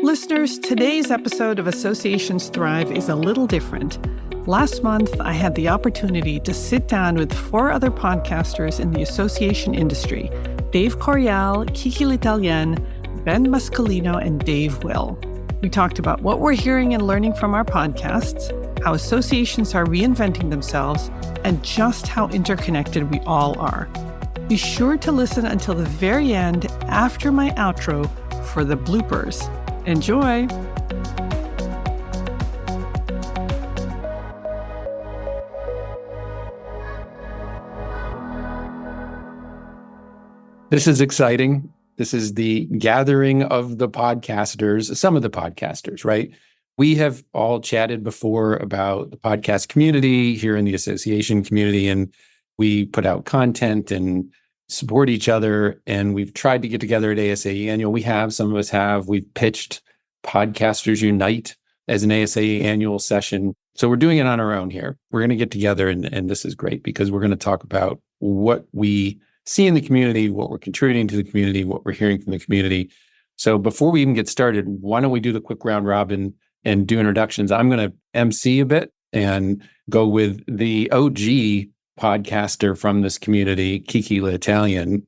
Listeners, today's episode of Associations Thrive is a little different. Last month, I had the opportunity to sit down with 4 other podcasters in the association industry: Dave Coriale, Kiki l'Italienne, Ben Muscolino, and Dave Will. We talked about what we're hearing and learning from our podcasts, how associations are reinventing themselves, and just how interconnected we all are. Be sure to listen until the very end after my outro for the bloopers. Enjoy! This is exciting. This is the gathering of the podcasters, some of the podcasters, right? We have all chatted before about the podcast community here in the association community, and we put out content and support each other. And we've tried to get together at ASAE Annual. Some of us have. We've pitched Podcasters Unite as an ASAE Annual session. So we're doing it on our own here. We're going to get together, and this is great because we're going to talk about what we see in the community, what we're contributing to the community, what we're hearing from the community. So before we even get started, why don't we do the quick round robin and do introductions? I'm going to MC a bit and go with the OG podcaster from this community, Kiki l'Italienne.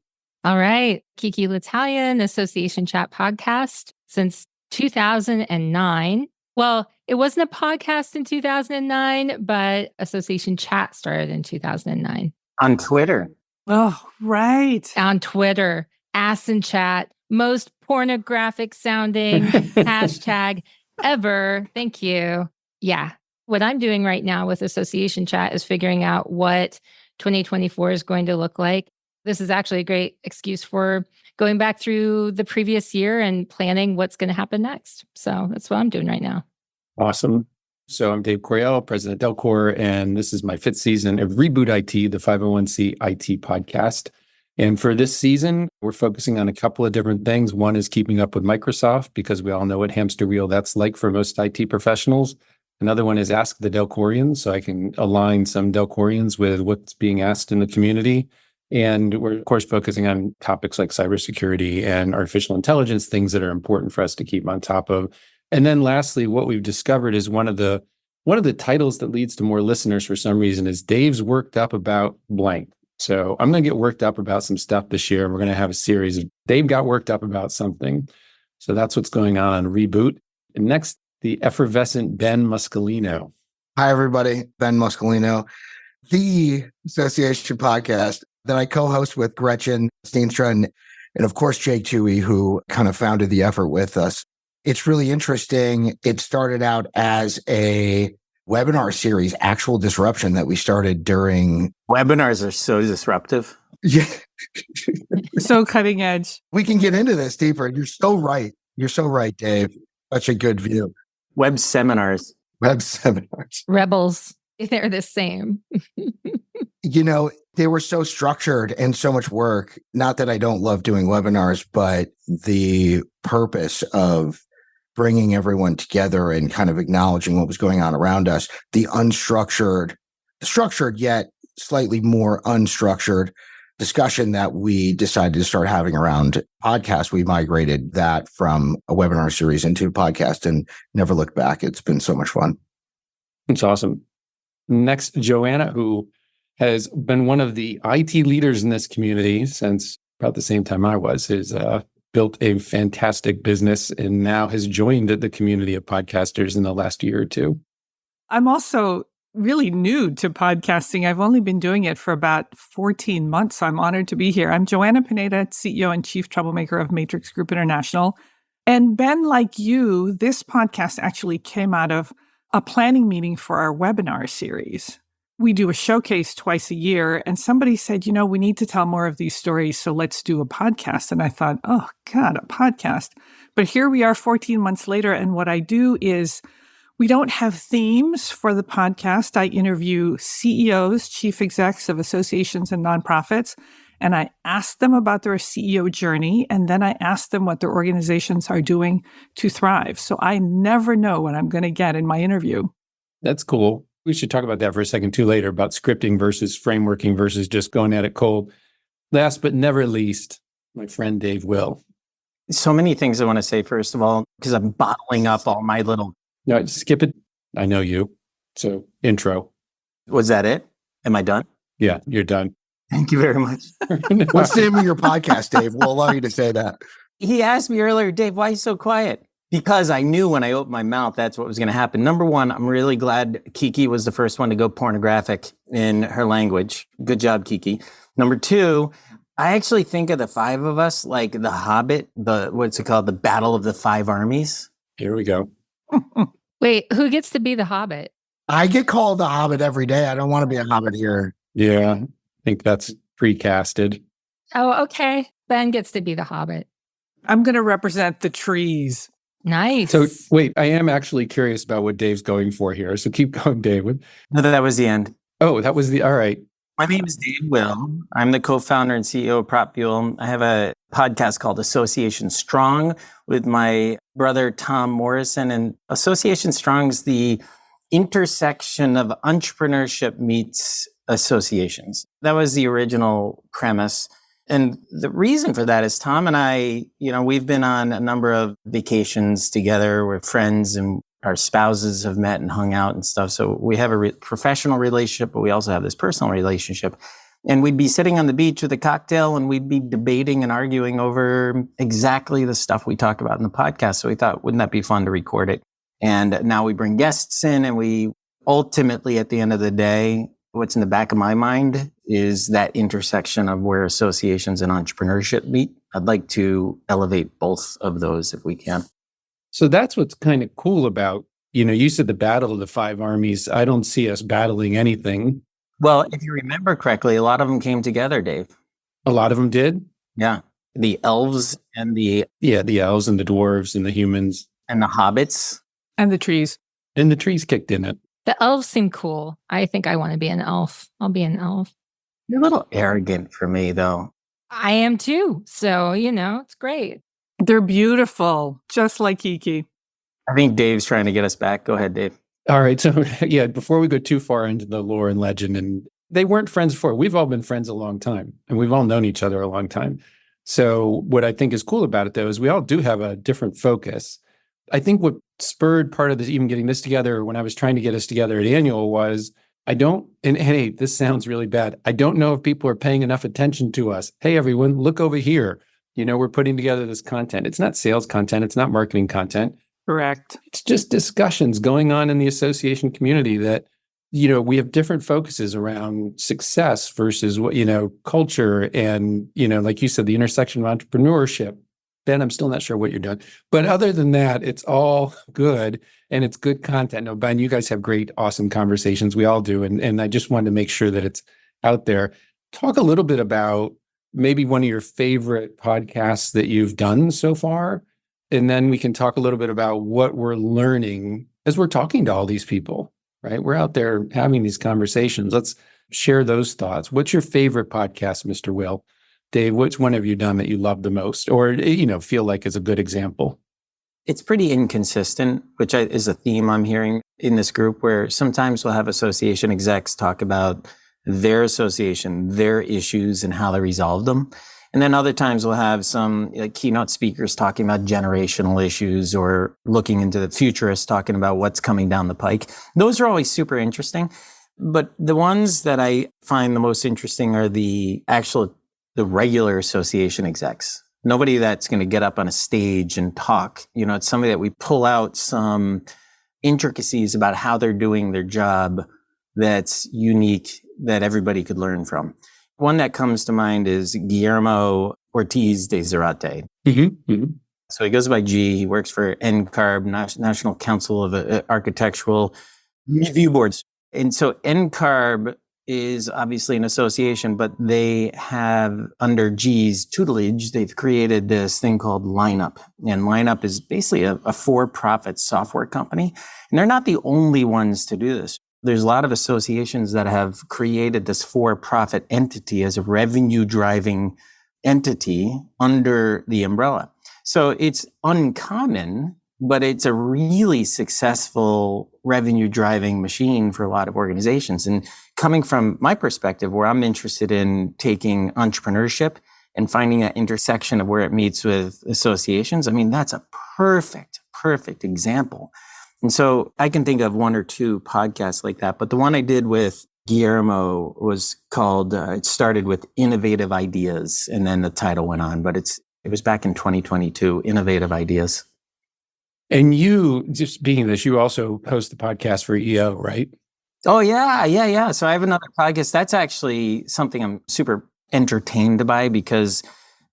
All right. Kiki l'Italienne, Association Chat Podcast since 2009. Well, it wasn't a podcast in 2009, but Association Chat started in 2009. On Twitter. Oh, right. On Twitter. Ass and Chat. Most pornographic sounding hashtag ever. Thank you. Yeah. What I'm doing right now with Association Chat is figuring out what 2024 is going to look like. This is actually a great excuse for going back through the previous year and planning what's going to happen next. So that's what I'm doing right now. Awesome. So I'm Dave Coriale, president of Delcor, and this is my 5th season of Reboot IT, the 501c IT podcast. And for this season, we're focusing on a couple of different things. One is keeping up with Microsoft, because we all know what hamster wheel that's like for most IT professionals. Another one is Ask the Delcorians, so I can align some Delcorians with what's being asked in the community. And we're, of course, focusing on topics like cybersecurity and artificial intelligence, things that are important for us to keep on top of. And then lastly, what we've discovered is one of the titles that leads to more listeners for some reason is Dave's worked up about blank. So I'm going to get worked up about some stuff this year. We're going to have a series of Dave got worked up about something. So that's what's going on Reboot. And next, the effervescent Ben Muscolino. Hi, everybody. Ben Muscolino, the association podcast that I co-host with Gretchen Steenstra and of course, Jake Toohey, who kind of founded the effort with us. It's really interesting. It started out as a webinar series, actual disruption that we started during. Webinars are so disruptive. Yeah. So cutting edge. We can get into this deeper. You're so right. You're so right, Dave. Such a good view. Web seminars. Rebels. They're the same. They were so structured and so much work. Not that I don't love doing webinars, but the purpose of bringing everyone together and kind of acknowledging what was going on around us, the structured yet slightly more unstructured discussion that we decided to start having around podcasts. We migrated that from a webinar series into a podcast and never looked back. It's been so much fun. It's awesome. Next, Joanna, who has been one of the IT leaders in this community since about the same time I was, has built a fantastic business and now has joined the community of podcasters in the last year or two. I'm also really new to podcasting. I've only been doing it for about 14 months. So I'm honored to be here. I'm Joanna Pineda, CEO and Chief Troublemaker of Matrix Group International. And Ben, like you, this podcast actually came out of a planning meeting for our webinar series. We do a showcase twice a year, and somebody said, we need to tell more of these stories, so let's do a podcast. And I thought, oh God, a podcast. But here we are 14 months later, and what I do is we don't have themes for the podcast. I interview CEOs, chief execs of associations and nonprofits, and I ask them about their CEO journey, and then I ask them what their organizations are doing to thrive. So I never know what I'm going to get in my interview. That's cool. We should talk about that for a second too later, about scripting versus frameworking versus just going at it cold. Last but never least, my friend Dave Will. So many things I want to say, first of all, because I'm bottling up all my little. No, skip it. I know you. So intro. Was that it? Am I done? Yeah, you're done. Thank you very much. What's the name of your podcast, Dave? We'll allow you to say that. He asked me earlier, Dave, why are you so quiet? Because I knew when I opened my mouth, that's what was going to happen. Number one, I'm really glad Kiki was the first one to go pornographic in her language. Good job, Kiki. Number two, I actually think of the five of us like the Hobbit, what's it called? The Battle of the Five Armies. Here we go. Wait, who gets to be the Hobbit? I get called a Hobbit every day. I don't want to be a Hobbit here. Yeah, I think that's precasted. Oh, okay. Ben gets to be the Hobbit. I'm going to represent the trees. Nice. So wait, I am actually curious about what Dave's going for here. So keep going, David. No, that was the end. Oh, that was all right. My name is Dave Will. I'm the co-founder and CEO of Prop Fuel. I have a podcast called Association Strong with my brother, Tom Morrison. And Association Strong is the intersection of entrepreneurship meets associations. That was the original premise. And the reason for that is Tom and I, we've been on a number of vacations together. We're friends and our spouses have met and hung out and stuff. So we have a professional relationship, but we also have this personal relationship. And we'd be sitting on the beach with a cocktail and we'd be debating and arguing over exactly the stuff we talk about in the podcast. So we thought, wouldn't that be fun to record it? And now we bring guests in and we ultimately, at the end of the day, what's in the back of my mind is that intersection of where associations and entrepreneurship meet. I'd like to elevate both of those if we can. So that's what's kind of cool about, you said the Battle of the Five Armies. I don't see us battling anything. Well, if you remember correctly, a lot of them came together, Dave. A lot of them did? Yeah. The elves and the elves and the dwarves and the humans. And the hobbits. And the trees. And the trees kicked in it. The elves seem cool. I think I want to be an elf. I'll be an elf. You're a little arrogant for me, though. I am too. So, it's great. They're beautiful, just like Kiki. I think Dave's trying to get us back. Go ahead, Dave. All right. So, before we go too far into the lore and legend, and they weren't friends before. We've all been friends a long time, and we've all known each other a long time. So what I think is cool about it, though, is we all do have a different focus. I think what spurred part of this, even getting this together, when I was trying to get us together at Annual, was and hey, this sounds really bad. I don't know if people are paying enough attention to us. Hey, everyone, look over here. We're putting together this content. It's not sales content. It's not marketing content. Correct. It's just discussions going on in the association community that, we have different focuses around success versus what, culture and, like you said, the intersection of entrepreneurship. Ben, I'm still not sure what you're doing. But other than that, it's all good and it's good content. No, Ben, you guys have great, awesome conversations. We all do. And I just wanted to make sure that it's out there. Talk a little bit about maybe one of your favorite podcasts that you've done so far. And then we can talk a little bit about what we're learning as we're talking to all these people, right? We're out there having these conversations. Let's share those thoughts. What's your favorite podcast, Mr. Will? Dave, which one have you done that you love the most or, feel like is a good example? It's pretty inconsistent, which is a theme I'm hearing in this group where sometimes we'll have association execs talk about their association, their issues and how they resolve them. And then other times we'll have some keynote speakers talking about generational issues or looking into the futurists talking about what's coming down the pike. Those are always super interesting. But the ones that I find the most interesting are the regular association execs. Nobody that's going to get up on a stage and talk. It's somebody that we pull out some intricacies about how they're doing their job that's unique that everybody could learn from. One that comes to mind is Guillermo Ortiz de Zarate. Mm-hmm. Mm-hmm. So he goes by G. He works for NCARB, National Council of Architectural Review Boards. And so NCARB is obviously an association, but they have, under G's tutelage, they've created this thing called Lineup. And Lineup is basically a for-profit software company. And they're not the only ones to do this. There's a lot of associations that have created this for-profit entity as a revenue-driving entity under the umbrella. So it's uncommon, but it's a really successful revenue-driving machine for a lot of organizations. And coming from my perspective, where I'm interested in taking entrepreneurship and finding that intersection of where it meets with associations. I mean, that's a perfect example. And so I can think of one or two podcasts like that, but the one I did with Guillermo was called, it started with Innovative Ideas, and then the title went on, but it was back in 2022, Innovative Ideas. And you, just speaking of this, you also host the podcast for EO, right? Oh, yeah. So I have another podcast. That's actually something I'm super entertained by because,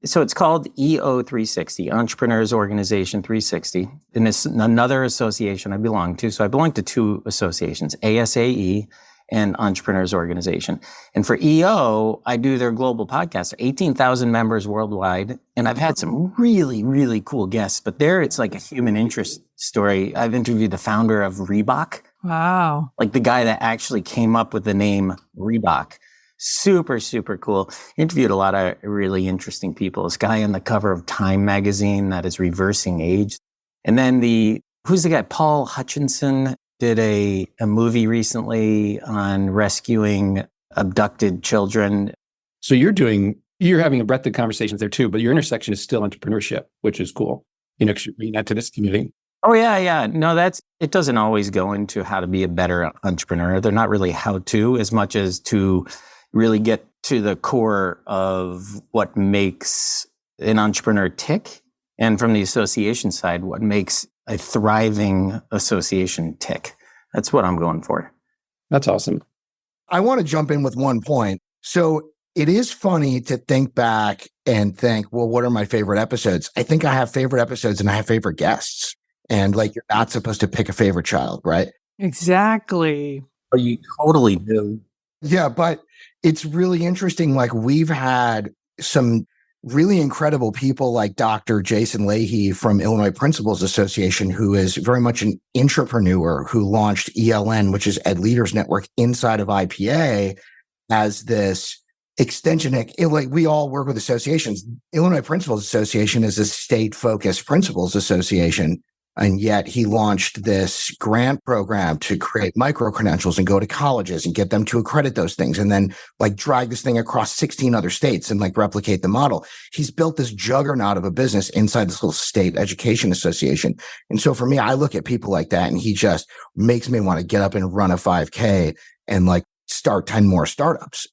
so it's called EO 360, Entrepreneurs Organization 360. And it's another association I belong to. So I belong to two associations, ASAE and Entrepreneurs Organization. And for EO, I do their global podcast, 18,000 members worldwide. And I've had some really cool guests, but there it's like a human interest story. I've interviewed the founder of Reebok. Wow. Like the guy that actually came up with the name Reebok. Super cool. Interviewed a lot of really interesting people. This guy on the cover of Time magazine that is reversing age. And then who's the guy? Paul Hutchinson did a movie recently on rescuing abducted children. So you're having a breadth of conversations there too, but your intersection is still entrepreneurship, which is cool. You know, because you're bringing that to this community. Oh, yeah. No, it doesn't always go into how to be a better entrepreneur. They're not really how to as much as to really get to the core of what makes an entrepreneur tick. And from the association side, what makes a thriving association tick. That's what I'm going for. That's awesome. I want to jump in with one point. So it is funny to think back and think, well, what are my favorite episodes? I think I have favorite episodes and I have favorite guests. And like, you're not supposed to pick a favorite child, right? Exactly. Oh, you totally do. Yeah, but it's really interesting. Like, we've had some really incredible people like Dr. Jason Leahy from Illinois Principals Association, who is very much an intrapreneur who launched ELN, which is Ed Leaders Network, inside of IPA as this extension. Like, we all work with associations. Illinois Principals Association is a state-focused principals association. And yet he launched this grant program to create micro-credentials and go to colleges and get them to accredit those things, and then like drag this thing across 16 other states and like replicate the model. He's built this juggernaut of a business inside this little state education association. And so for me, I look at people like that and he just makes me want to get up and run a 5K and like start 10 more startups.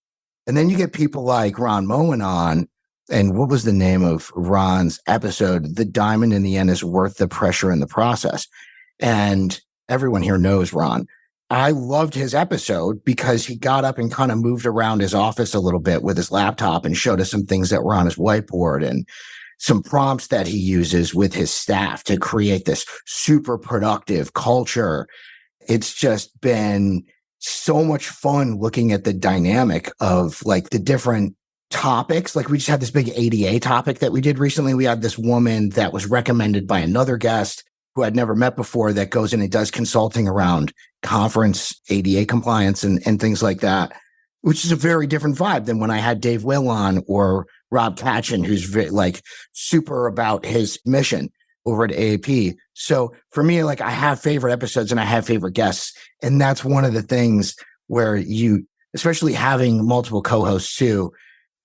And then you get people like Ron Moen on. And what was the name of Ron's episode? The diamond in the end is worth the pressure in the process. And everyone here knows Ron. I loved his episode because he got up and kind of moved around his office a little bit with his laptop and showed us some things that were on his whiteboard and some prompts that he uses with his staff to create this super productive culture. It's just been so much fun looking at the dynamic of like the different topics. Like, we just had this big ADA topic that we did recently. We had this woman that was recommended by another guest who I'd never met before that goes in and does consulting around conference ADA compliance and things like that, which is a very different vibe than when I had Dave Will on or Rob Katchen, who's like super about his mission over at AAP. So for me, like, I have favorite episodes and I have favorite guests. And that's one of the things where especially having multiple co-hosts too,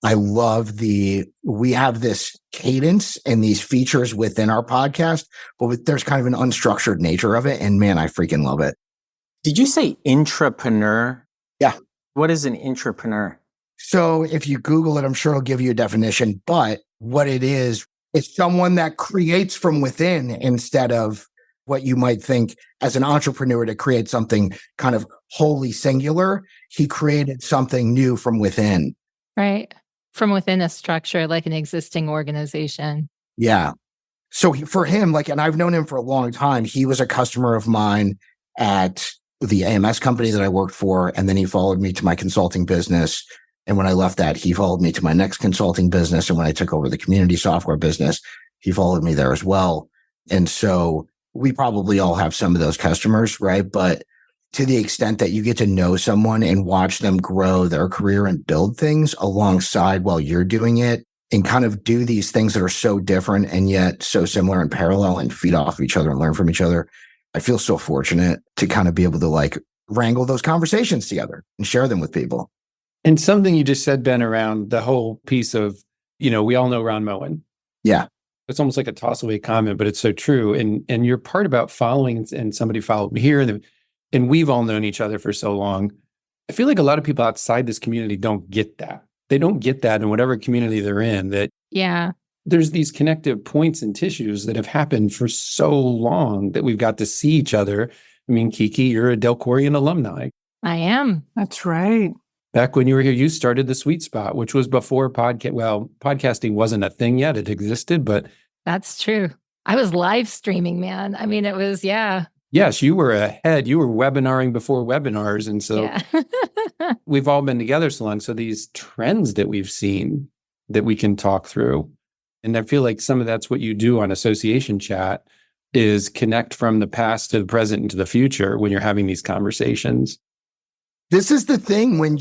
I love we have this cadence and these features within our podcast, but there's kind of an unstructured nature of it. And man, I freaking love it. Did you say intrapreneur? Yeah. What is an intrapreneur? So if you Google it, I'm sure it'll give you a definition, but what it is someone that creates from within instead of what you might think as an entrepreneur to create something kind of wholly singular. He created something new from within. Right. From within a structure, like an existing organization. Yeah. So for him, like, and I've known him for a long time. He was a customer of mine at the AMS company that I worked for. And then he followed me to my consulting business. And when I left that, he followed me to my next consulting business. And when I took over the community software business, he followed me there as well. And so we probably all have some of those customers, right? But to the extent that you get to know someone and watch them grow their career and build things alongside while you're doing it and kind of do these things that are so different and yet so similar and parallel and feed off each other and learn from each other. I feel so fortunate to kind of be able to like wrangle those conversations together and share them with people. And something you just said, Ben, around the whole piece of We all know Ron Moen. Yeah. It's almost like a toss away comment, but it's so true. And your part about following, and somebody followed me here, and we've all known each other for so long. I feel like a lot of people outside this community don't get that. They don't get that in whatever community they're in, that there's these connective points and tissues that have happened for so long that we've got to see each other. I mean, Kiki, you're a Delcorian alumni. I am. That's right. Back when you were here, you started the Sweet Spot, which was before podcasting wasn't a thing yet. It existed, but... That's true. I was live streaming, man. I mean, it was, Yes, you were ahead. You were webinaring before webinars. And so we've all been together so long. So these trends that we've seen that we can talk through. And I feel like some of that's what you do on Association Chat is connect from the past to the present and to the future when you're having these conversations. This is the thing when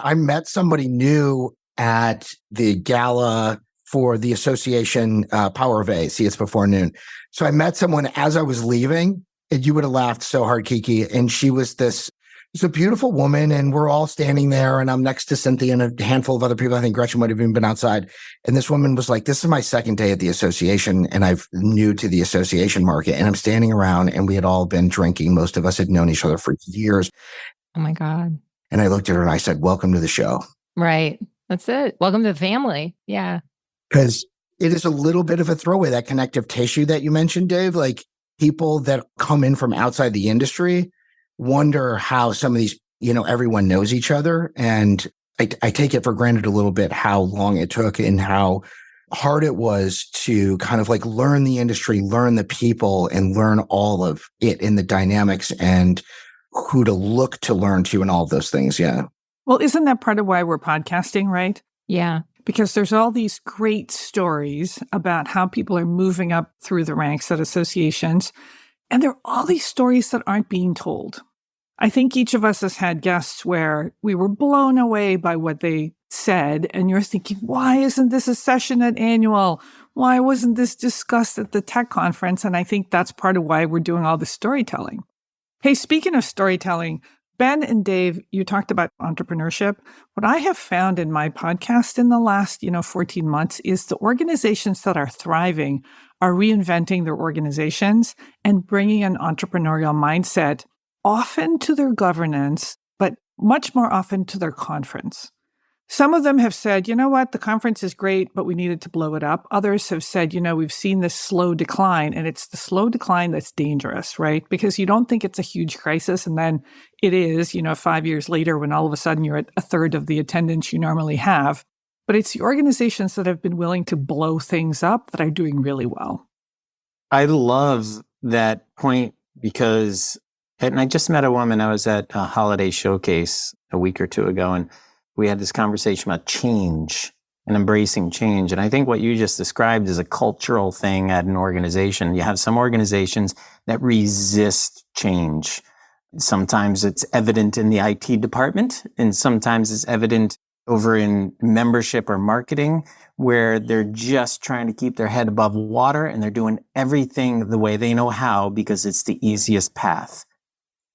I met somebody new at the gala for the association Power of A. See, it's before noon. So I met someone as I was leaving, and you would have laughed so hard, Kiki. And she was a beautiful woman, and we're all standing there, and I'm next to Cynthia and a handful of other people. I think Gretchen might have even been outside. And this woman was like, this is my second day at the association, and I'm new to the association market. And I'm standing around, and we had all been drinking. Most of us had known each other for years. Oh my God. And I looked at her and I said, welcome to the show. Right. That's it. Welcome to the family. Yeah. Because it is a little bit of a throwaway, that connective tissue that you mentioned, Dave. Like people that come in from outside the industry wonder how some of these, everyone knows each other. And I take it for granted a little bit how long it took and how hard it was to kind of learn the industry, learn the people, and learn all of it in the dynamics and who to look to learn to and all of those things. Yeah. Well, isn't that part of why we're podcasting, right? Yeah. Because there's all these great stories about how people are moving up through the ranks at associations. And there are all these stories that aren't being told. I think each of us has had guests where we were blown away by what they said. And you're thinking, why isn't this a session at annual? Why wasn't this discussed at the tech conference? And I think that's part of why we're doing all this storytelling. Hey, speaking of storytelling, Ben and Dave, you talked about entrepreneurship. What I have found in my podcast in the last, 14 months is the organizations that are thriving are reinventing their organizations and bringing an entrepreneurial mindset, often to their governance, but much more often to their conference. Some of them have said, you know what, the conference is great, but we needed to blow it up. Others have said, we've seen this slow decline, and it's the slow decline that's dangerous, right? Because you don't think it's a huge crisis, and then it is, 5 years later when all of a sudden you're at a third of the attendance you normally have. But it's the organizations that have been willing to blow things up that are doing really well. I love that point because, and I just met a woman, I was at a holiday showcase a week or two ago, and we had this conversation about change and embracing change. And I think what you just described is a cultural thing at an organization. You have some organizations that resist change. Sometimes it's evident in the IT department, and sometimes it's evident over in membership or marketing, where they're just trying to keep their head above water and they're doing everything the way they know how because it's the easiest path.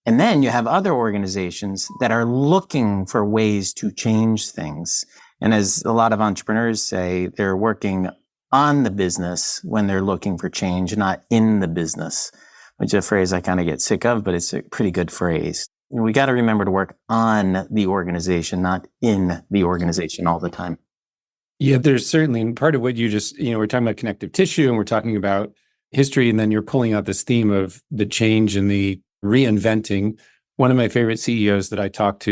And then you have other organizations that are looking for ways to change things. And as a lot of entrepreneurs say, they're working on the business when they're looking for change, not in the business, which is a phrase I kind of get sick of, but it's a pretty good phrase. We got to remember to work on the organization, not in the organization all the time. Yeah, there's certainly, and part of what you just, we're talking about connective tissue and we're talking about history, and then you're pulling out this theme of the change and the reinventing. One of my favorite CEOs that I talked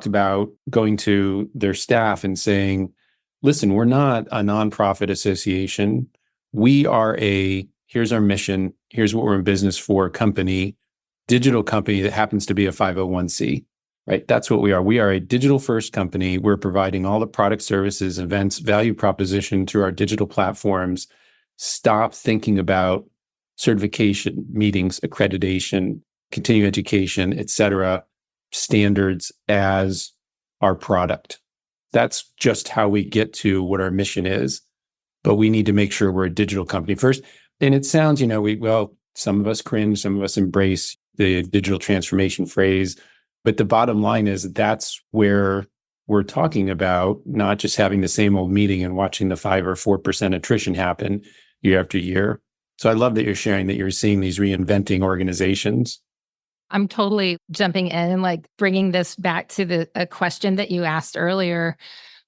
about going to their staff and saying, listen, we're not a nonprofit association. We are here's our mission, here's what we're in business for company, digital company that happens to be a 501c, right? That's what we are. We are a digital first company. We're providing all the product, services, events, value proposition through our digital platforms. Stop thinking about certification, meetings, accreditation, continuing education, et cetera, standards as our product. That's just how we get to what our mission is. But we need to make sure we're a digital company first. And it sounds, some of us cringe, some of us embrace the digital transformation phrase. But the bottom line is that's where we're talking about not just having the same old meeting and watching the 5 or 4% attrition happen year after year. So I love that you're sharing that you're seeing these reinventing organizations. I'm totally jumping in and like bringing this back to a question that you asked earlier,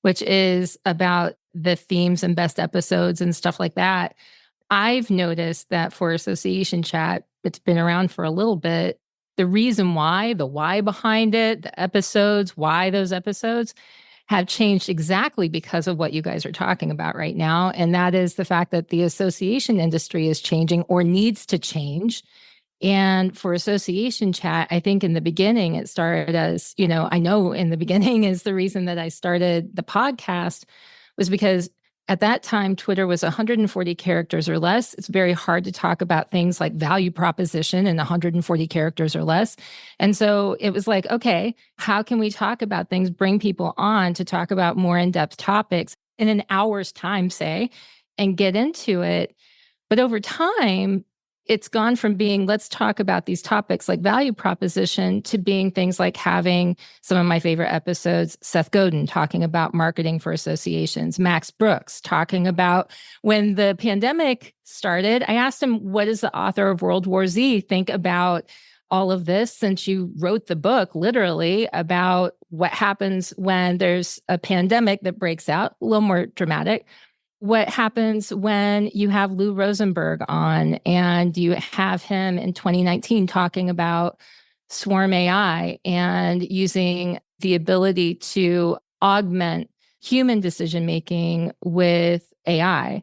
which is about the themes and best episodes and stuff like that. I've noticed that for Association Chat, it's been around for a little bit. The reason why, the why behind it, the episodes, why those episodes have changed exactly because of what you guys are talking about right now. And that is the fact that the association industry is changing or needs to change. And for Association Chat, I think in the beginning, it started as, I know in the beginning is the reason that I started the podcast was because at that time, Twitter was 140 characters or less. It's very hard to talk about things like value proposition in 140 characters or less. And so it was like, okay, how can we talk about things, bring people on to talk about more in-depth topics in an hour's time, say, and get into it. But over time, it's gone from being, let's talk about these topics like value proposition to being things like having some of my favorite episodes, Seth Godin talking about marketing for associations, Max Brooks talking about when the pandemic started. I asked him, what does the author of World War Z think about all of this since you wrote the book literally about what happens when there's a pandemic that breaks out, a little more dramatic. What happens when you have Lou Rosenberg on and you have him in 2019 talking about swarm AI and using the ability to augment human decision-making with AI?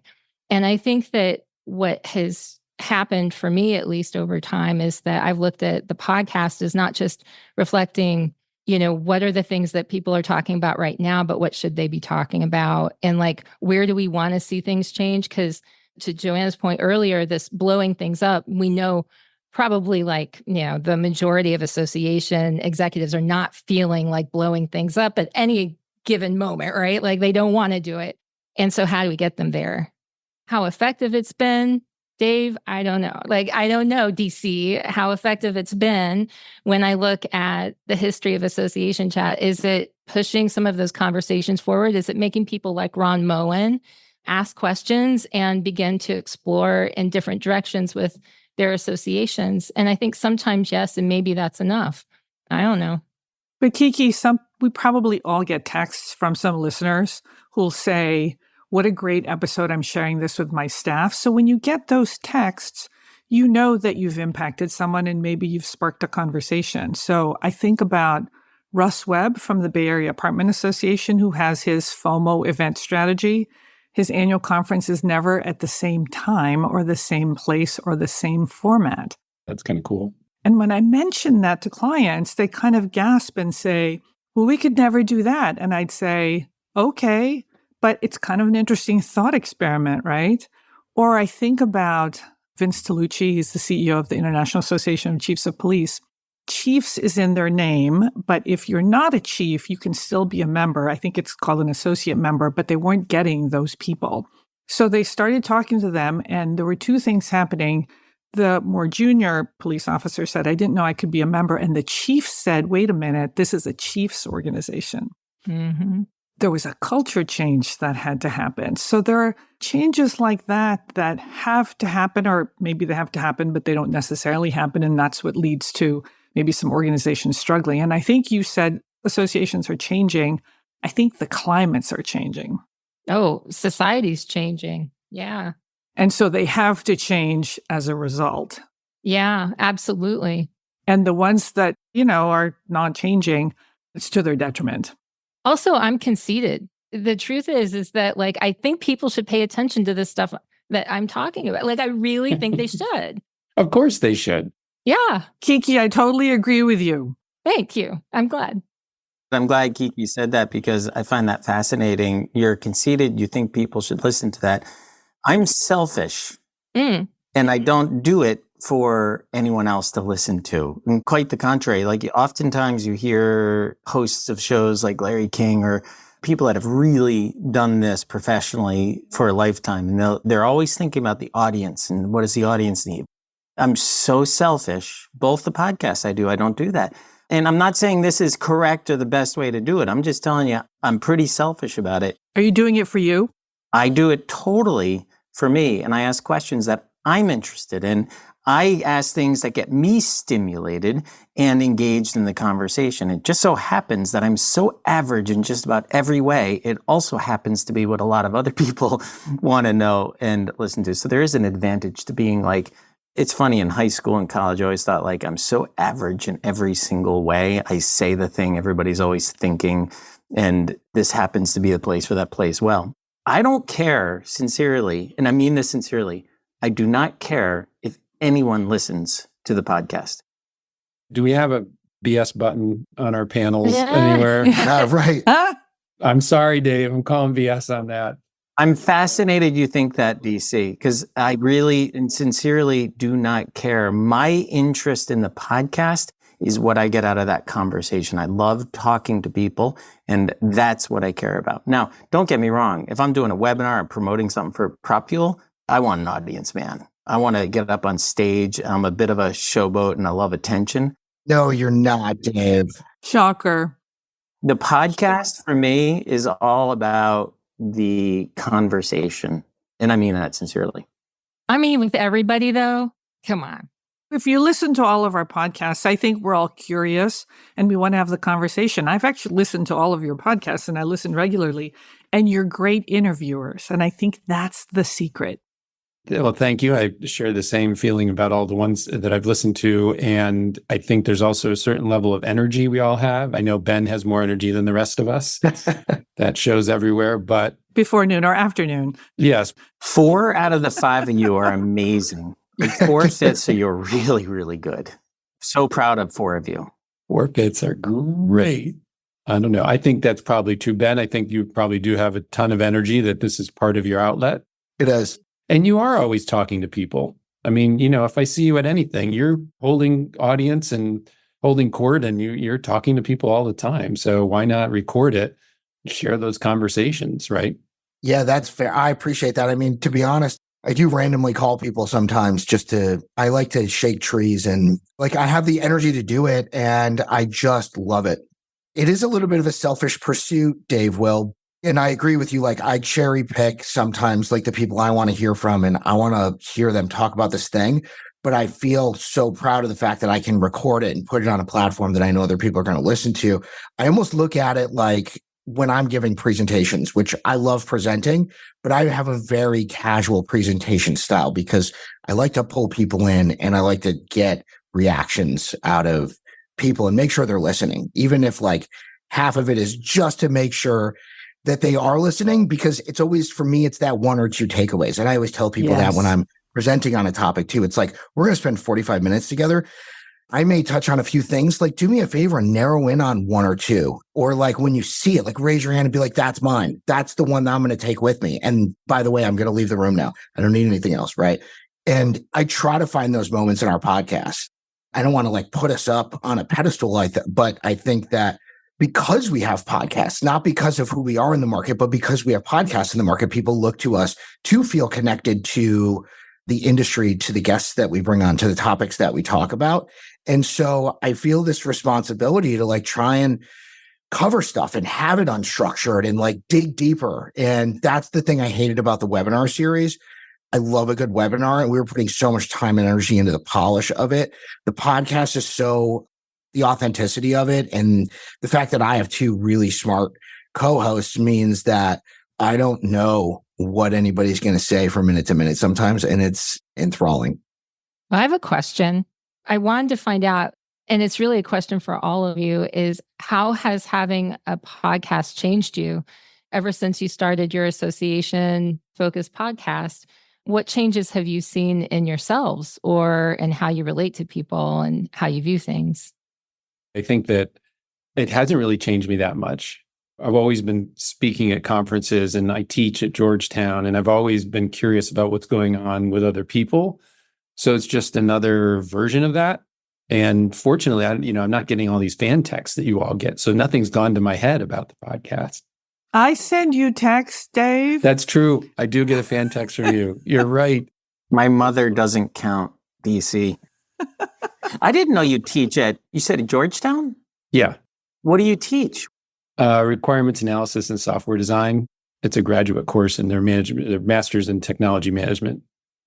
And I think that what has happened for me, at least over time, is that I've looked at the podcast as not just reflecting what are the things that people are talking about right now, but what should they be talking about? And like, where do we want to see things change? Because to Joanna's point earlier, this blowing things up, we know probably the majority of association executives are not feeling like blowing things up at any given moment, right? Like they don't want to do it. And so how do we get them there? How effective it's been? Dave, I don't know. I don't know, DC, how effective it's been when I look at the history of Association Chat. Is it pushing some of those conversations forward? Is it making people like Ron Moen ask questions and begin to explore in different directions with their associations? And I think sometimes yes, and maybe that's enough. I don't know. But Kiki, we probably all get texts from some listeners who'll say, what a great episode. I'm sharing this with my staff. So when you get those texts, you know that you've impacted someone and maybe you've sparked a conversation. So I think about Russ Webb from the Bay Area Apartment Association, who has his FOMO event strategy. His annual conference is never at the same time or the same place or the same format. That's kind of cool. And when I mention that to clients, they kind of gasp and say, well, we could never do that. And I'd say, okay. But it's kind of an interesting thought experiment, right? Or I think about Vince Tolucci, he's the CEO of the International Association of Chiefs of Police. Chiefs is in their name, but if you're not a chief, you can still be a member. I think it's called an associate member, but they weren't getting those people. So they started talking to them, and there were two things happening. The more junior police officer said, I didn't know I could be a member. And the chief said, wait a minute, this is a chief's organization. Mm-hmm. There was a culture change that had to happen. So there are changes like that have to happen, or maybe they have to happen, but they don't necessarily happen. And that's what leads to maybe some organizations struggling. And I think you said associations are changing. I think the climates are changing. Oh, society's changing. Yeah. And so they have to change as a result. Yeah, absolutely. And the ones that, are not changing, it's to their detriment. Also, I'm conceited. The truth is that I think people should pay attention to this stuff that I'm talking about. I really think they should. Of course they should. Yeah. Kiki, I totally agree with you. Thank you. I'm glad. I'm glad Kiki said that because I find that fascinating. You're conceited. You think people should listen to that. I'm selfish and I don't do it for anyone else to listen to. And quite the contrary. Oftentimes you hear hosts of shows like Larry King or people that have really done this professionally for a lifetime. And they're always thinking about the audience and what does the audience need? I'm so selfish. Both the podcasts I don't do that. And I'm not saying this is correct or the best way to do it. I'm just telling you, I'm pretty selfish about it. Are you doing it for you? I do it totally for me. And I ask questions that I'm interested in. I ask things that get me stimulated and engaged in the conversation. It just so happens that I'm so average in just about every way. It also happens to be what a lot of other people want to know and listen to. So there is an advantage to being like, it's funny, in high school and college, I always thought like, I'm so average in every single way. I say the thing everybody's always thinking, and this happens to be the place where that plays well. I don't care sincerely, and I mean this sincerely, I do not care if anyone listens to the podcast. Do we have a BS button on our panels Yeah. anywhere? Right. I'm sorry, Dave. I'm calling BS on that. I'm fascinated you think that, DC, because I really and sincerely do not care. My interest in the podcast is what I get out of that conversation. I love talking to people, and that's what I care about. Now, don't get me wrong. If I'm doing a webinar or promoting something for Prop Fuel, I want an audience, man. I want to get up on stage. I'm a bit of a showboat and I love attention. No, you're not, Dave. Shocker. The podcast for me is all about the conversation. And I mean that sincerely. I mean, with everybody though, come on. If you listen to all of our podcasts, I think we're all curious and we want to have the conversation. I've actually listened to all of your podcasts and I listen regularly, and you're great interviewers. And I think that's the secret. Well, thank you. I share the same feeling about all the ones that I've listened to. And I think there's also a certain level of energy we all have. I know Ben has more energy than the rest of us. That shows everywhere. But Before noon or afternoon. yes, 4 out of the 5 of you are amazing. Like 4/5, so you're really, really good. So proud of 4 of you. 4/5 are great. I don't know. I think that's probably true, Ben. I think you probably do have a ton of energy, that this is part of your outlet. It is. And you are always talking to people. I mean, if I see you at anything, you're holding audience and holding court, and you're talking to people all the time. So why not record it, share those conversations, right? Yeah, that's fair. I appreciate that. I mean, to be honest, I do randomly call people sometimes I like to shake trees, and like I have the energy to do it, and I just love it. It is a little bit of a selfish pursuit, Dave Will. And I agree with you. Like I cherry pick sometimes like the people I want to hear from, and I want to hear them talk about this thing. But I feel so proud of the fact that I can record it and put it on a platform that I know other people are going to listen to. I almost look at it like when I'm giving presentations, which I love presenting, but I have a very casual presentation style because I like to pull people in and I like to get reactions out of people and make sure they're listening, even if like half of it is just to make sure that they are listening, because it's always, for me, it's that 1 or 2 takeaways. And I always tell people that when I'm presenting on a topic too, it's like, we're going to spend 45 minutes together. I may touch on a few things, like do me a favor and narrow in on 1 or 2, or like when you see it, like raise your hand and be like, that's mine. That's the one that I'm going to take with me. And by the way, I'm going to leave the room now. I don't need anything else. Right. And I try to find those moments in our podcast. I don't want to like put us up on a pedestal like that, but I think that because we have podcasts, not because of who we are in the market, but because we have podcasts in the market, people look to us to feel connected to the industry, to the guests that we bring on, to the topics that we talk about. And so I feel this responsibility to like try and cover stuff and have it unstructured and like dig deeper. And that's the thing I hated about the webinar series. I love a good webinar, and we were putting so much time and energy into the polish of it. The podcast is the authenticity of it, and the fact that I have 2 really smart co-hosts means that I don't know what anybody's going to say from minute to minute sometimes, and it's enthralling. I have a question. I wanted to find out, and it's really a question for all of you, is how has having a podcast changed you ever since you started your association-focused podcast? What changes have you seen in yourselves or in how you relate to people and how you view things? I think that it hasn't really changed me that much. I've always been speaking at conferences, and I teach at Georgetown, and I've always been curious about what's going on with other people. So it's just another version of that. And fortunately, I'm not getting all these fan texts that you all get. So nothing's gone to my head about the podcast. I send you texts, Dave. That's true. I do get a fan text from you. You're right. My mother doesn't count, DC. I didn't know you teach you said at Georgetown? Yeah. What do you teach? Requirements analysis and software design. It's a graduate course in their master's in technology management.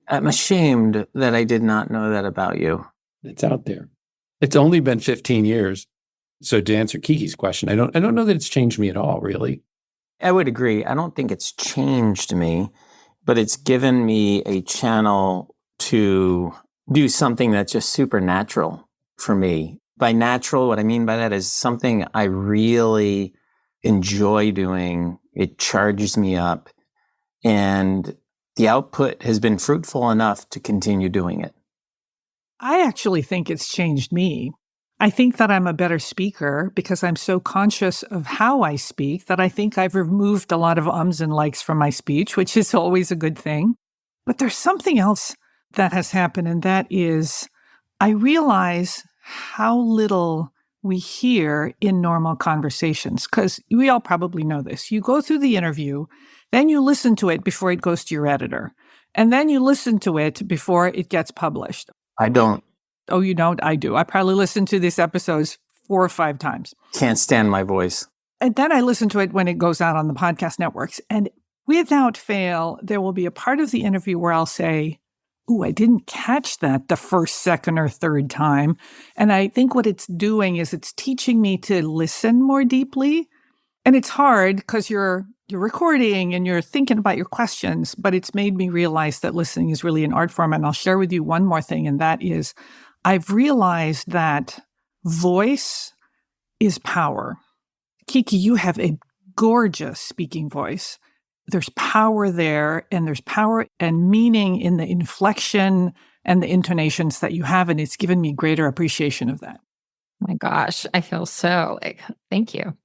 I'm ashamed that I did not know that about you. It's out there. It's only been 15 years. So to answer Kiki's question, I don't know that it's changed me at all, really. I would agree. I don't think it's changed me, but it's given me a channel to do something that's just supernatural for me. By natural, what I mean by that is something I really enjoy doing. It charges me up, and the output has been fruitful enough to continue doing it. I actually think it's changed me. I think that I'm a better speaker because I'm so conscious of how I speak that I think I've removed a lot of ums and likes from my speech, which is always a good thing. But there's something else that has happened, and that is I realize how little we hear in normal conversations, because we all probably know this. You go through the interview, then you listen to it before it goes to your editor, and then you listen to it before it gets published. I don't. Oh, you don't? I do. I probably listen to these episodes 4 or 5 times. Can't stand my voice. And then I listen to it when it goes out on the podcast networks. And without fail, there will be a part of the interview where I'll say, ooh, I didn't catch that the first, second, or third time. And I think what it's doing is it's teaching me to listen more deeply. And it's hard because you're recording and you're thinking about your questions, but it's made me realize that listening is really an art form. And I'll share with you one more thing, and that is I've realized that voice is power. Kiki, you have a gorgeous speaking voice. There's power there, and there's power and meaning in the inflection and the intonations that you have, and it's given me greater appreciation of that. My gosh, I feel so thank you.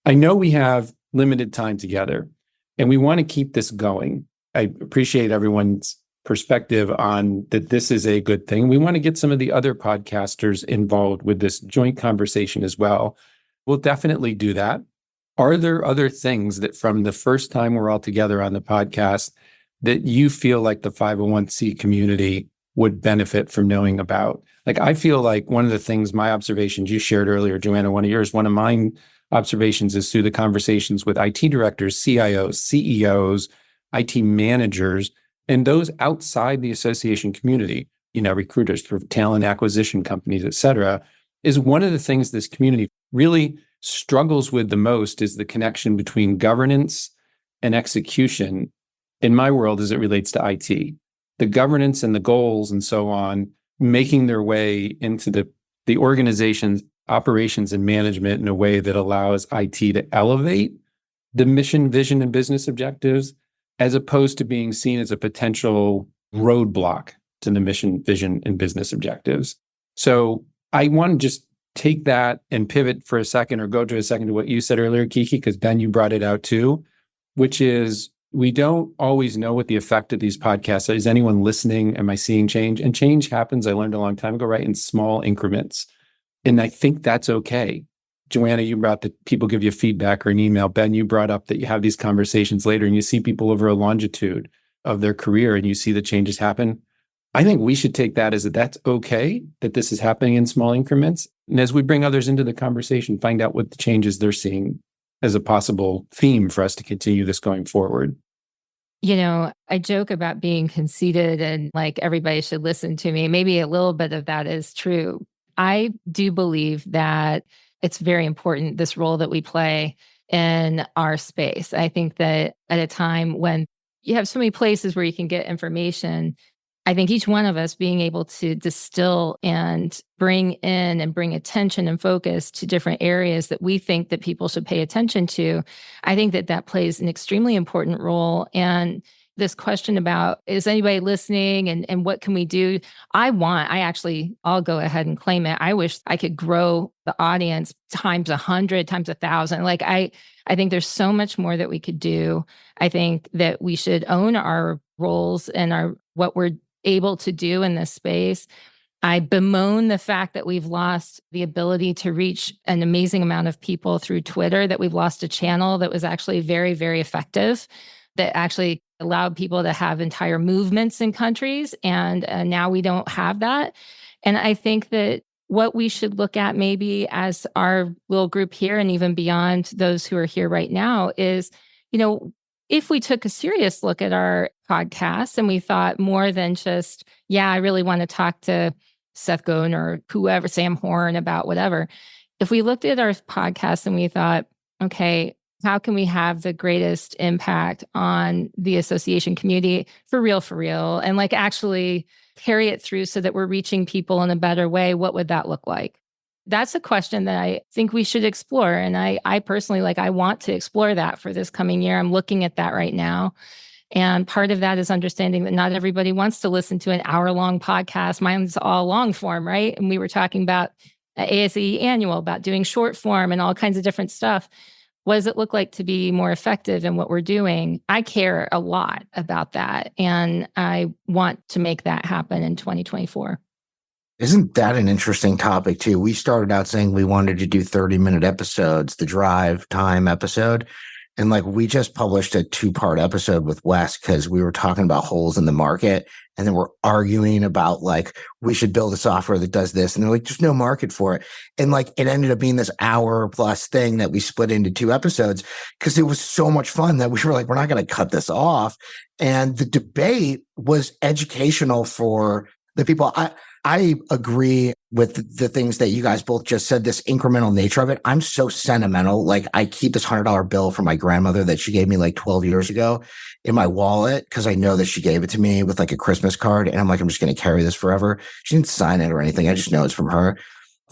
I know we have limited time together, and we want to keep this going. I appreciate everyone's perspective on that this is a good thing. We want to get some of the other podcasters involved with this joint conversation as well. We'll definitely do that. Are there other things that from the first time we're all together on the podcast that you feel like the 501c community would benefit from knowing about? Like, I feel like one of the things, my observations you shared earlier, Joanna, one of mine observations is through the conversations with IT directors, CIOs, CEOs, IT managers, and those outside the association community, recruiters for talent acquisition companies, et cetera, is one of the things this community really struggles with the most is the connection between governance and execution in my world as it relates to IT. The governance and the goals and so on, making their way into the organization's operations and management in a way that allows IT to elevate the mission, vision, and business objectives, as opposed to being seen as a potential roadblock to the mission, vision, and business objectives. So I want to just take that and pivot for a second, or go to a second to what you said earlier, Kiki, because Ben, you brought it out too, which is we don't always know what the effect of these podcasts is. Is anyone listening? Am I seeing change? And change happens, I learned a long time ago, right, in small increments. And I think that's okay. Joanna, you brought that people give you feedback or an email. Ben, you brought up that you have these conversations later and you see people over a longitude of their career and you see the changes happen. I think we should take that as that's okay, that this is happening in small increments. And as we bring others into the conversation, find out what the changes they're seeing as a possible theme for us to continue this going forward. I joke about being conceited and like everybody should listen to me. Maybe a little bit of that is true. I do believe that it's very important, this role that we play in our space. I think that at a time when you have so many places where you can get information, I think each one of us being able to distill and bring in and bring attention and focus to different areas that we think that people should pay attention to, I think that plays an extremely important role. And this question about, is anybody listening and what can we do? I'll go ahead and claim it. I wish I could grow the audience times 100, times 1,000. Like I think there's so much more that we could do. I think that we should own our roles and what we're able to do in this space. I bemoan the fact that we've lost the ability to reach an amazing amount of people through Twitter, that we've lost a channel that was actually very, very effective, that actually allowed people to have entire movements in countries. And now we don't have that. And I think that what we should look at maybe as our little group here and even beyond those who are here right now is, if we took a serious look at our podcast and we thought more than just, I really want to talk to Seth Godin or whoever, Sam Horn, about whatever. If we looked at our podcast and we thought, okay, how can we have the greatest impact on the association community for real, and like actually carry it through so that we're reaching people in a better way, what would that look like? That's a question that I think we should explore. And I personally, I want to explore that for this coming year. I'm looking at that right now. And part of that is understanding that not everybody wants to listen to an hour-long podcast. Mine's all long form, right? And we were talking about ASE annual, about doing short form and all kinds of different stuff. What does it look like to be more effective in what we're doing? I care a lot about that. And I want to make that happen in 2024. Isn't that an interesting topic too? We started out saying we wanted to do 30-minute episodes, the drive time episode. And we just published a 2-part episode with Wes because we were talking about holes in the market. And then we're arguing about we should build a software that does this. And they're like, there's no market for it. And it ended up being this hour-plus thing that we split into 2 episodes because it was so much fun that we were like, we're not going to cut this off. And the debate was educational for the people. I agree with the things that you guys both just said, this incremental nature of it. I'm so sentimental. I keep this $100 bill from my grandmother that she gave me 12 years ago in my wallet because I know that she gave it to me with a Christmas card. And I'm I'm just going to carry this forever. She didn't sign it or anything. I just know it's from her.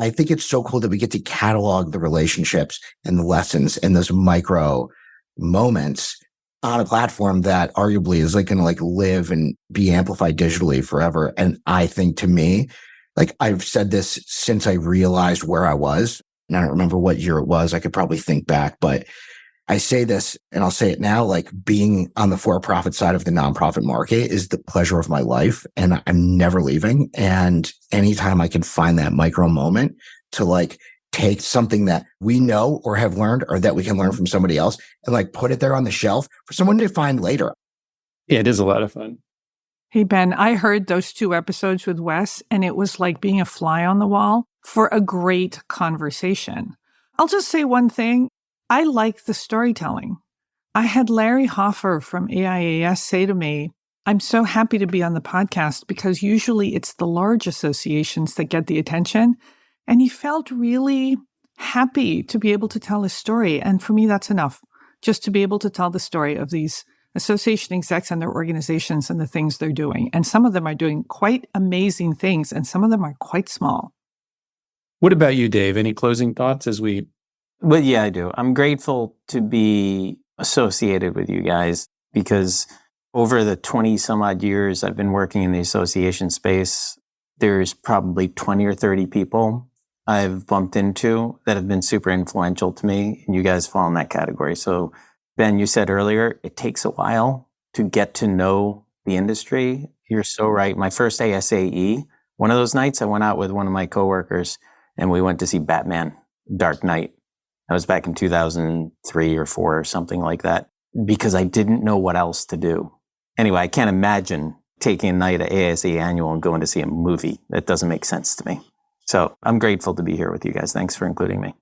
I think it's so cool that we get to catalog the relationships and the lessons and those micro moments on a platform that arguably is going to live and be amplified digitally forever. And I think to me, I've said this since I realized where I was, and I don't remember what year it was. I could probably think back, but I say this and I'll say it now, being on the for-profit side of the nonprofit market is the pleasure of my life and I'm never leaving. And anytime I can find that micro moment to take something that we know or have learned or that we can learn from somebody else and put it there on the shelf for someone to find later. Yeah, it is a lot of fun. Hey, Ben, I heard those 2 episodes with Wes, and it was like being a fly on the wall for a great conversation. I'll just say one thing. I like the storytelling. I had Larry Hoffer from AIAS say to me, I'm so happy to be on the podcast because usually it's the large associations that get the attention. And he felt really happy to be able to tell his story. And for me, that's enough, just to be able to tell the story of these association execs and their organizations and the things they're doing. And some of them are doing quite amazing things, and some of them are quite small. What about you, Dave? Any closing thoughts as we... Well, yeah, I do. I'm grateful to be associated with you guys because over the 20 some odd years I've been working in the association space, there's probably 20 or 30 people I've bumped into that have been super influential to me, and you guys fall in that category. So, Ben, you said earlier, it takes a while to get to know the industry. You're so right. My first ASAE, one of those nights I went out with one of my coworkers and we went to see Batman, Dark Knight. That was back in 2003 or 4 or something like that, because I didn't know what else to do. Anyway, I can't imagine taking a night at ASE annual and going to see a movie. That doesn't make sense to me. So I'm grateful to be here with you guys. Thanks for including me.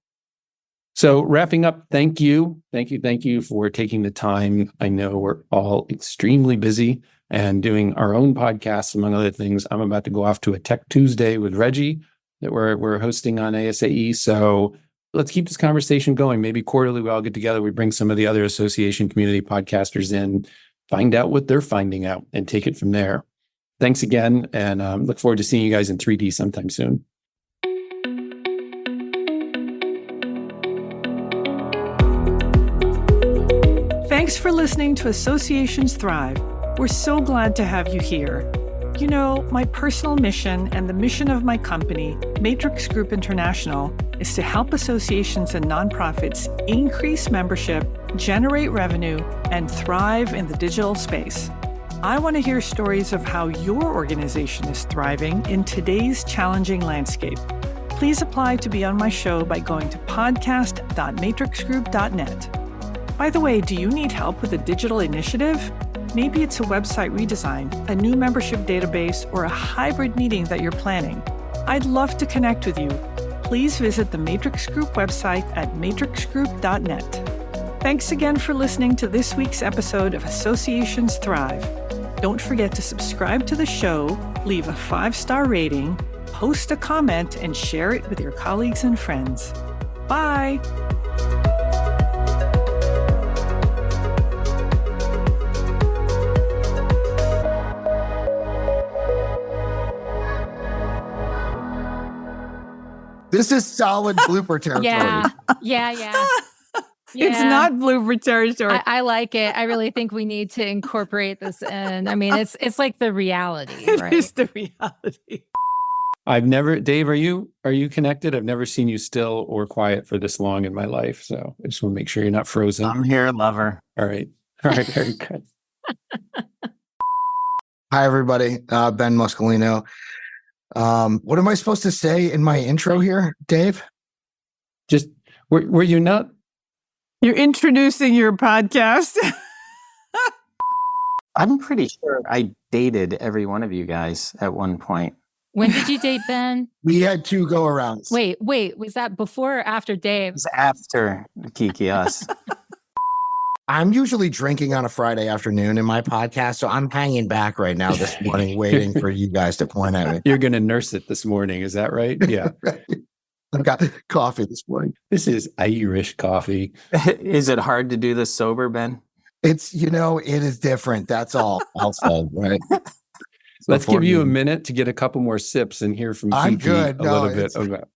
So wrapping up, thank you for taking the time. I know we're all extremely busy and doing our own podcasts, among other things. I'm about to go off to a Tech Tuesday with Reggie that we're hosting on ASAE. So let's keep this conversation going. Maybe quarterly we all get together, we bring some of the other association community podcasters in, find out what they're finding out, and take it from there. Thanks again, and look forward to seeing you guys in 3D sometime soon. Thanks for listening to Associations Thrive. We're so glad to have you here. You know, my personal mission and the mission of my company, Matrix Group International, is to help associations and nonprofits increase membership, generate revenue, and thrive in the digital space. I want to hear stories of how your organization is thriving in today's challenging landscape. Please apply to be on my show by going to podcast.matrixgroup.net. By the way, do you need help with a digital initiative? Maybe it's a website redesign, a new membership database, or a hybrid meeting that you're planning. I'd love to connect with you. Please visit the Matrix Group website at matrixgroup.net. Thanks again for listening to this week's episode of Associations Thrive. Don't forget to subscribe to the show, leave a 5-star rating, post a comment, and share it with your colleagues and friends. Bye. This is solid blooper territory. Yeah. It's not blooper territory. I like it. I really think we need to incorporate this in. I mean, it's like the reality, right? It is the reality. Dave, are you connected? I've never seen you still or quiet for this long in my life. So I just want to make sure you're not frozen. I'm here, lover. All right. Very good. Hi, everybody. Ben Muscolino. What am I supposed to say in my intro here, Dave? Just, were you not? You're introducing your podcast. I'm pretty sure I dated every one of you guys at one point. When did you date Ben? We had 2 go-arounds. Wait, was that before or after Dave? It was after Kiki, us. I'm usually drinking on a Friday afternoon in my podcast, so I'm hanging back right now this morning, waiting for you guys to point at me. You're going to nurse it this morning. Is that right? Yeah. I've got coffee this morning. This is Irish coffee. Is it hard to do this sober, Ben? It's, it is different. That's all I'll say, right? Let's give you a minute to get a couple more sips and hear from Kiki I'm good. a little bit about.